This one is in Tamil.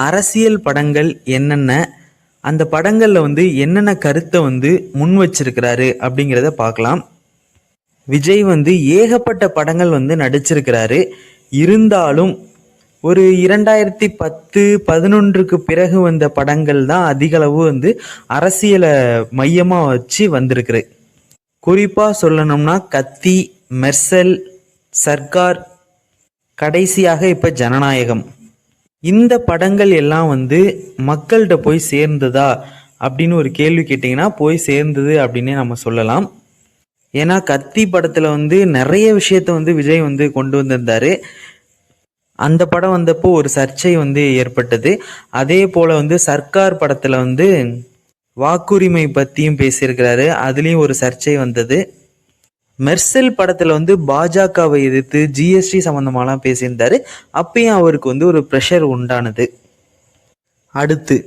அரசியல் படங்கள் என்னென்ன, அந்த படங்கள்ல வந்து என்னென்ன கருத்தை வந்து முன் வச்சிருக்கிறாரு அப்படிங்கிறத பார்க்கலாம். விஜய் வந்து ஏகப்பட்ட படங்கள் வந்து நடிச்சிருக்கிறாரு. இருந்தாலும் ஒரு 2010-11க்கு பிறகு வந்த படங்கள் தான் அதிகளவு வந்து அரசியலை மையமாக வச்சு வந்திருக்குது. குறிப்பாக சொல்லணும்னா கத்தி, மெர்சல், சர்க்கார், கடைசியாக இப்போ ஜனநாயகம். இந்த படங்கள் எல்லாம் வந்து மக்கள்கிட்ட போய் சேர்ந்ததா அப்படின்னு ஒரு கேள்வி கேட்டிங்கன்னா போய் சேர்ந்தது அப்படின்னே நம்ம சொல்லலாம். ஏன்னா கத்தி படத்தில் வந்து நிறைய விஷயத்த வந்து விஜய் வந்து கொண்டு வந்திருந்தாரு. அந்த படம் வந்தப்போ ஒரு சர்ச்சை வந்து ஏற்பட்டது. அதே போல் வந்து சர்க்கார் படத்தில் வந்து வாக்குரிமை பற்றியும் பேசியிருக்கிறாரு, அதுலேயும் ஒரு சர்ச்சை வந்தது. மெர்சல் படத்தில் வந்து பாஜகவை எதிர்த்து ஜிஎஸ்டி சம்மந்தமாலாம் பேசியிருந்தாரு. அப்பயும் அவருக்கு வந்து ஒரு ப்ரெஷர் உண்டானது. அடுத்து